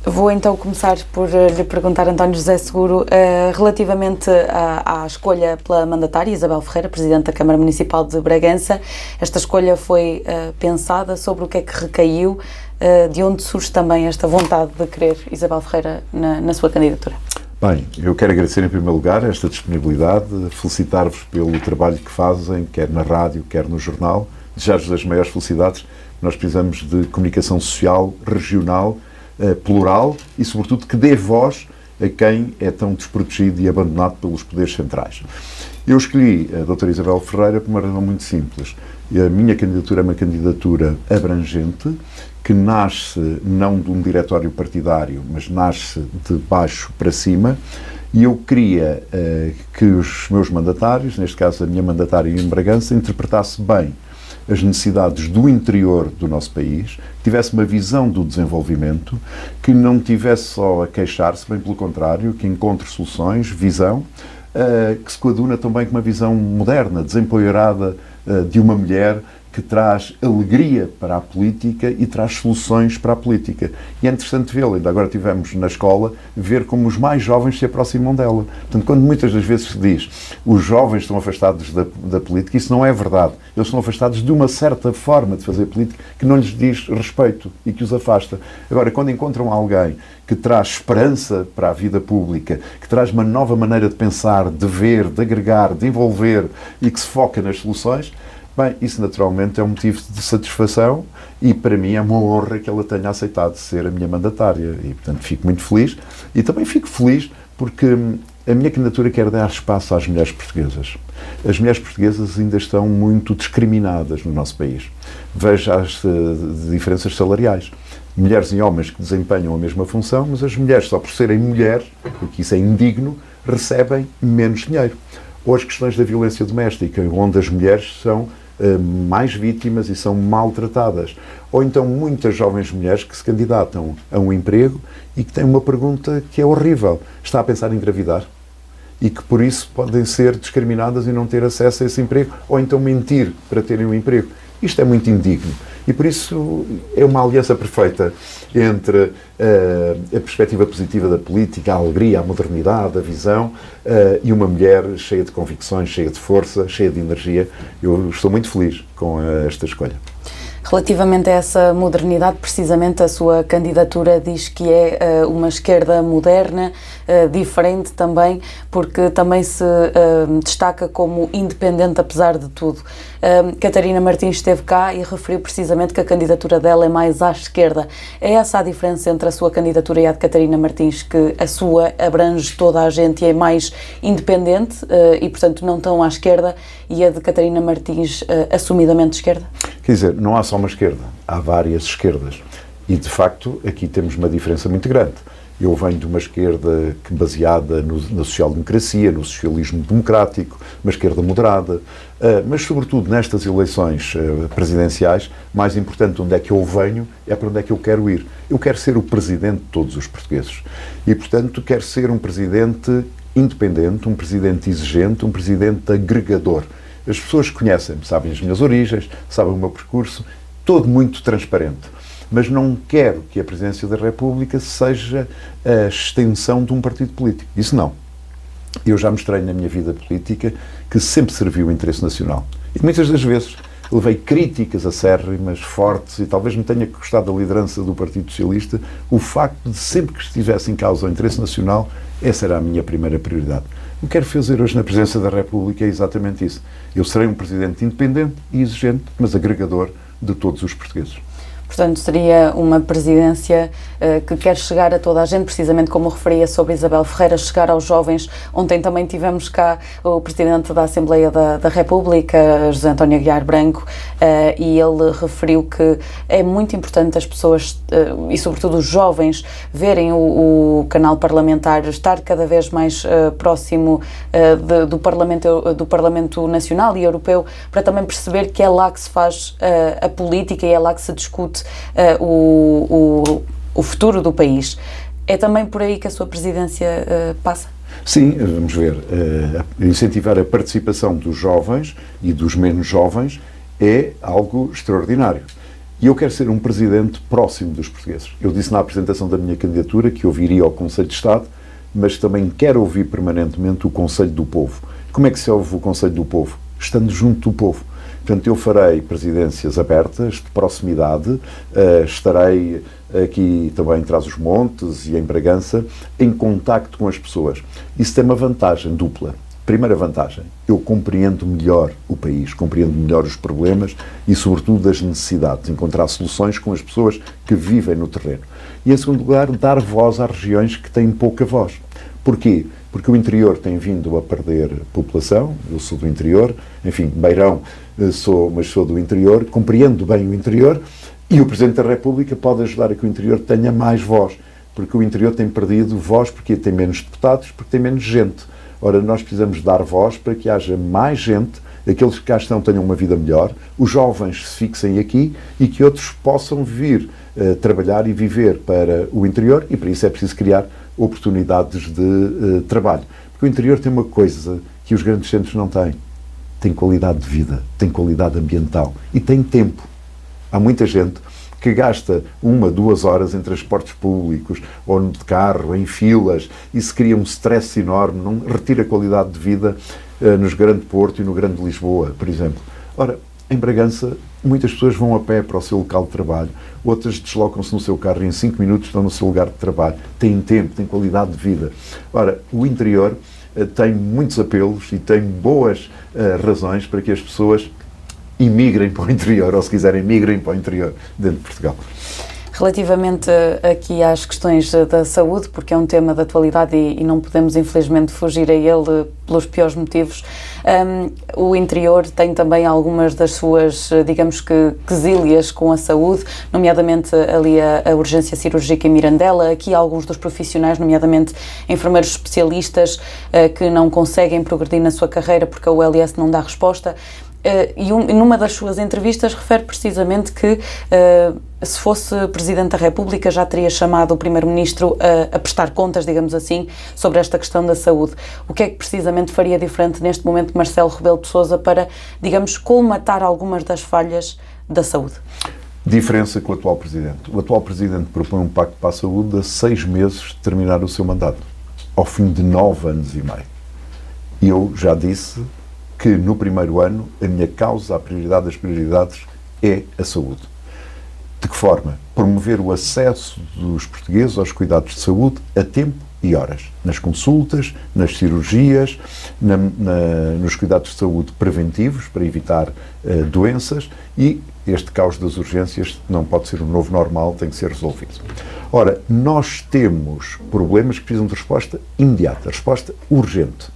Vou então começar por lhe perguntar, António José Seguro, relativamente à escolha pela mandatária Isabel Ferreira, Presidente da Câmara Municipal de Bragança. Esta escolha foi pensada sobre o que é que recaiu, de onde surge também esta vontade de querer Isabel Ferreira na sua candidatura? Bem, eu quero agradecer em primeiro lugar esta disponibilidade, felicitar-vos pelo trabalho que fazem, quer na rádio, quer no jornal, desejar-vos as maiores felicidades. Nós precisamos de comunicação social, regional, plural e, sobretudo, que dê voz a quem é tão desprotegido e abandonado pelos poderes centrais. Eu escolhi a doutora Isabel Ferreira por uma razão muito simples. A minha candidatura é uma candidatura abrangente, que nasce não de um diretório partidário, mas nasce de baixo para cima, e eu queria que os meus mandatários, neste caso a minha mandatária em Bragança, interpretasse bem as necessidades do interior do nosso país, tivesse uma visão do desenvolvimento, que não tivesse só a queixar-se, bem pelo contrário, que encontre soluções, visão, que se coaduna também com uma visão moderna, desempoeirada, de uma mulher que traz alegria para a política e traz soluções para a política. E é interessante vê-la, ainda agora tivemos na escola, ver como os mais jovens se aproximam dela. Portanto, quando muitas das vezes se diz os jovens estão afastados da política, isso não é verdade. Eles estão afastados de uma certa forma de fazer política que não lhes diz respeito e que os afasta. Agora, quando encontram alguém que traz esperança para a vida pública, que traz uma nova maneira de pensar, de ver, de agregar, de envolver e que se foca nas soluções, bem, isso naturalmente é um motivo de satisfação e para mim é uma honra que ela tenha aceitado ser a minha mandatária e, portanto, fico muito feliz e também fico feliz porque a minha candidatura quer dar espaço às mulheres portuguesas. As mulheres portuguesas ainda estão muito discriminadas no nosso país. Veja as diferenças salariais. Mulheres e homens que desempenham a mesma função, mas as mulheres, só por serem mulheres, porque isso é indigno, recebem menos dinheiro. Ou as questões da violência doméstica, onde as mulheres são mais vítimas e são maltratadas. Ou então muitas jovens mulheres que se candidatam a um emprego e que têm uma pergunta que é horrível. Está a pensar em engravidar? E que por isso podem ser discriminadas e não ter acesso a esse emprego, ou então mentir para terem um emprego. Isto é muito indigno. E por isso é uma aliança perfeita entre a perspectiva positiva da política, a alegria, a modernidade, a visão, e uma mulher cheia de convicções, cheia de força, cheia de energia. Eu estou muito feliz com esta escolha. Relativamente a essa modernidade, precisamente a sua candidatura diz que é uma esquerda moderna, diferente também, porque também se destaca como independente apesar de tudo. Catarina Martins esteve cá e referiu precisamente que a candidatura dela é mais à esquerda. É essa a diferença entre a sua candidatura e a de Catarina Martins, que a sua abrange toda a gente e é mais independente e, portanto, não tão à esquerda, e a de Catarina Martins assumidamente de esquerda? Quer dizer, não há só uma esquerda, há várias esquerdas. E, de facto, aqui temos uma diferença muito grande. Eu venho de uma esquerda baseada na social-democracia, no socialismo democrático, uma esquerda moderada, mas, sobretudo, nestas eleições presidenciais, mais importante de onde é que eu venho é para onde é que eu quero ir. Eu quero ser o presidente de todos os portugueses. E, portanto, quero ser um presidente independente, um presidente exigente, um presidente agregador. As pessoas conhecem-me, sabem as minhas origens, sabem o meu percurso, todo muito transparente. Mas não quero que a Presidência da República seja a extensão de um partido político. Isso não. Eu já mostrei na minha vida política que sempre serviu o interesse nacional. E muitas das vezes levei críticas acérrimas, fortes, e talvez me tenha gostado da liderança do Partido Socialista, o facto de sempre que estivesse em causa o interesse nacional, essa era a minha primeira prioridade. O que quero fazer hoje na Presidência da República é exatamente isso. Eu serei um presidente independente e exigente, mas agregador de todos os portugueses. Portanto, seria uma presidência que quer chegar a toda a gente, precisamente como referia sobre Isabel Ferreira, chegar aos jovens. Ontem também tivemos cá o Presidente da Assembleia da República, José António Aguiar Branco, e ele referiu que é muito importante as pessoas, e sobretudo os jovens, verem o canal parlamentar, estar cada vez mais próximo do Parlamento Nacional e Europeu, para também perceber que é lá que se faz a política e é lá que se discute o futuro do país. É também por aí que a sua presidência passa? Sim, vamos ver. Incentivar a participação dos jovens e dos menos jovens é algo extraordinário. E eu quero ser um presidente próximo dos portugueses. Eu disse na apresentação da minha candidatura que eu viria ao Conselho de Estado, mas também quero ouvir permanentemente o Conselho do Povo. Como é que se ouve o Conselho do Povo? Estando junto do povo. Portanto, eu farei presidências abertas, de proximidade, estarei aqui também em Trás-os-Montes e em Bragança, em contacto com as pessoas. Isso tem uma vantagem dupla. Primeira vantagem, eu compreendo melhor o país, compreendo melhor os problemas e, sobretudo, as necessidades, encontrar soluções com as pessoas que vivem no terreno. E, em segundo lugar, dar voz às regiões que têm pouca voz. Porquê? Porque o interior tem vindo a perder população, eu sou do interior, enfim, Beirão mas sou do interior, compreendo bem o interior e o Presidente da República pode ajudar a que o interior tenha mais voz, porque o interior tem perdido voz porque tem menos deputados, porque tem menos gente. Ora, nós precisamos dar voz para que haja mais gente, aqueles que cá estão tenham uma vida melhor, os jovens se fixem aqui e que outros possam vir trabalhar e viver para o interior e para isso é preciso criar oportunidades de trabalho. Porque o interior tem uma coisa que os grandes centros não têm. Tem qualidade de vida, tem qualidade ambiental e tem tempo. Há muita gente que gasta 1, 2 horas em transportes públicos ou de carro, em filas, e se cria um stress enorme, não retira a qualidade de vida nos Grande Porto e no Grande Lisboa, por exemplo. Ora, em Bragança, muitas pessoas vão a pé para o seu local de trabalho, outras deslocam-se no seu carro e em 5 minutos estão no seu lugar de trabalho. Têm tempo, têm qualidade de vida. Ora, o interior tem muitos apelos e tem boas razões para que as pessoas imigrem para o interior, ou se quiserem, migrem para o interior dentro de Portugal. Relativamente aqui às questões da saúde, porque é um tema de atualidade e não podemos infelizmente fugir a ele pelos piores motivos, o interior tem também algumas das suas, digamos que, quesílias com a saúde, nomeadamente ali a urgência cirúrgica em Mirandela, aqui alguns dos profissionais, nomeadamente enfermeiros especialistas, que não conseguem progredir na sua carreira porque a ULS não dá resposta. E numa das suas entrevistas refere precisamente que se fosse Presidente da República já teria chamado o Primeiro-Ministro a prestar contas, digamos assim, sobre esta questão da saúde. O que é que precisamente faria diferente neste momento Marcelo Rebelo de Sousa para, digamos, colmatar algumas das falhas da saúde? Diferença com o atual Presidente. O atual Presidente propõe um pacto para a saúde a 6 meses de terminar o seu mandato, ao fim de 9 anos e meio. E eu já disse que no primeiro ano a minha causa, a prioridade das prioridades é a saúde. De que forma? Promover o acesso dos portugueses aos cuidados de saúde a tempo e horas. Nas consultas, nas cirurgias, nos cuidados de saúde preventivos para evitar doenças e este caos das urgências não pode ser um novo normal, tem que ser resolvido. Ora, nós temos problemas que precisam de resposta imediata, resposta urgente.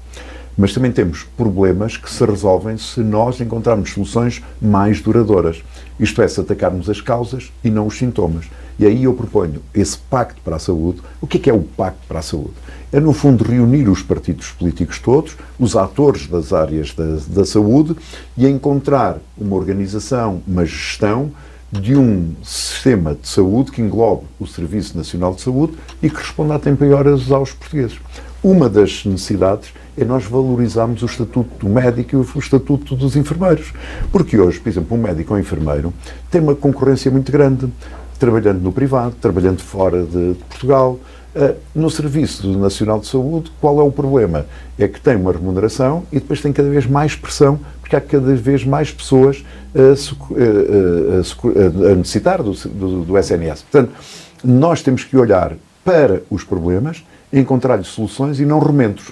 Mas também temos problemas que se resolvem se nós encontrarmos soluções mais duradouras. Isto é, se atacarmos as causas e não os sintomas. E aí eu proponho esse pacto para a saúde. O que é o pacto para a saúde? É, no fundo, reunir os partidos políticos todos, os atores das áreas da saúde e encontrar uma organização, uma gestão de um sistema de saúde que englobe o Serviço Nacional de Saúde e que responda a tempo e horas aos portugueses. Uma das necessidades é nós valorizarmos o estatuto do médico e o estatuto dos enfermeiros. Porque hoje, por exemplo, um médico ou um enfermeiro tem uma concorrência muito grande, trabalhando no privado, trabalhando fora de Portugal. No Serviço Nacional de Saúde, qual é o problema? É que tem uma remuneração e depois tem cada vez mais pressão, porque há cada vez mais pessoas a necessitar do SNS. Portanto, nós temos que olhar para os problemas, encontrar-lhes soluções e não remendos.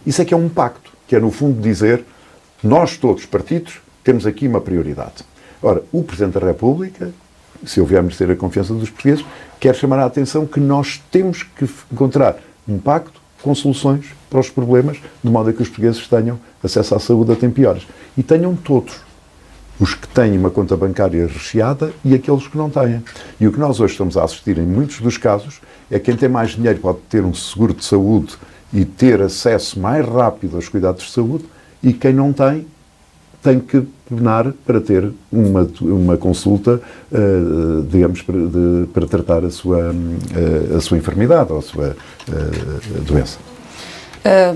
Isso é que é um pacto, que é no fundo dizer, nós todos, partidos, temos aqui uma prioridade. Ora, o Presidente da República, se houvermos ter a confiança dos portugueses, quer chamar a atenção que nós temos que encontrar um pacto com soluções para os problemas, de modo a que os portugueses tenham acesso à saúde a tempo e horas. E tenham todos. Os que têm uma conta bancária recheada e aqueles que não têm. E o que nós hoje estamos a assistir em muitos dos casos é que quem tem mais dinheiro pode ter um seguro de saúde e ter acesso mais rápido aos cuidados de saúde e quem não tem, tem que penar para ter uma consulta, digamos, para tratar a sua enfermidade ou a sua doença.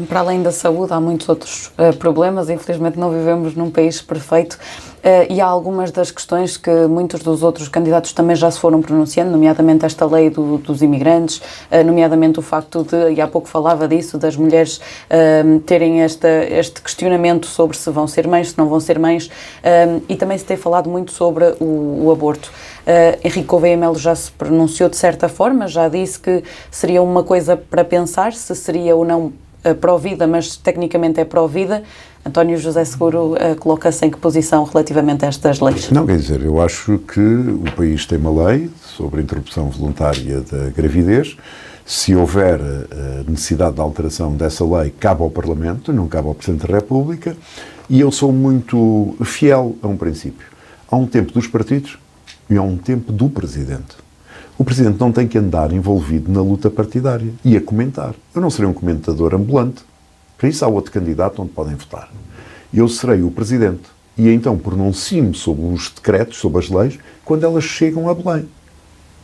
Para além da saúde, há muitos outros problemas. Infelizmente não vivemos num país perfeito. E há algumas das questões que muitos dos outros candidatos também já se foram pronunciando, nomeadamente esta lei dos imigrantes, nomeadamente o facto de, e há pouco falava disso, das mulheres terem este questionamento sobre se vão ser mães, se não vão ser mães, e também se tem falado muito sobre o aborto. Henrique Gouveia Melo já se pronunciou de certa forma, já disse que seria uma coisa para pensar, se seria ou não pró-vida, mas tecnicamente é pró-vida. António José Seguro coloca-se em que posição relativamente a estas leis? Não, quer dizer, eu acho que o país tem uma lei sobre a interrupção voluntária da gravidez. Se houver necessidade de alteração dessa lei, cabe ao Parlamento, não cabe ao Presidente da República, e eu sou muito fiel a um princípio. Há um tempo dos partidos e há um tempo do Presidente. O Presidente não tem que andar envolvido na luta partidária e a comentar. Eu não serei um comentador ambulante. Para isso há outro candidato onde podem votar. Eu serei o Presidente e então pronuncio-me sobre os decretos, sobre as leis, quando elas chegam a Belém.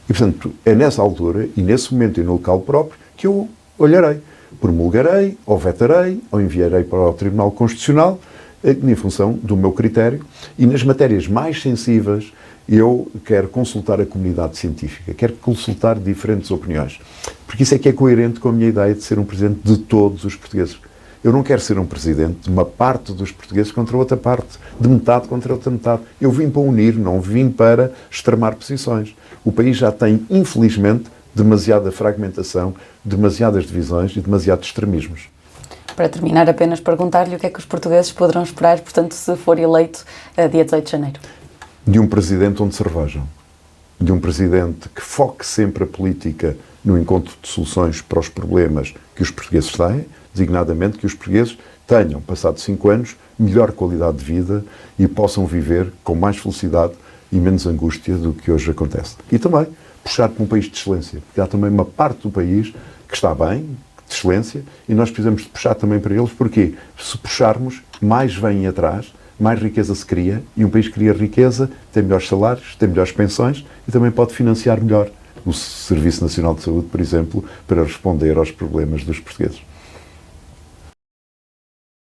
E, portanto, é nessa altura e nesse momento e no local próprio que eu olharei, promulgarei, ou vetarei, ou enviarei para o Tribunal Constitucional, em função do meu critério, e nas matérias mais sensíveis eu quero consultar a comunidade científica, quero consultar diferentes opiniões, porque isso é que é coerente com a minha ideia de ser um Presidente de todos os portugueses. Eu não quero ser um Presidente de uma parte dos portugueses contra outra parte, de metade contra outra metade. Eu vim para unir, não vim para extremar posições. O país já tem, infelizmente, demasiada fragmentação, demasiadas divisões e demasiados extremismos. Para terminar, apenas perguntar-lhe o que é que os portugueses poderão esperar, portanto, se for eleito dia 18 de janeiro. De um Presidente onde se revejam. De um Presidente que foque sempre a política no encontro de soluções para os problemas que os portugueses têm, designadamente que os portugueses tenham, passados 5 anos, melhor qualidade de vida e possam viver com mais felicidade e menos angústia do que hoje acontece. E também puxar para um país de excelência, porque há também uma parte do país que está bem, de excelência, e nós precisamos de puxar também para eles, porque se puxarmos, mais vêm atrás, mais riqueza se cria, e um país que cria riqueza tem melhores salários, tem melhores pensões e também pode financiar melhor o Serviço Nacional de Saúde, por exemplo, para responder aos problemas dos portugueses.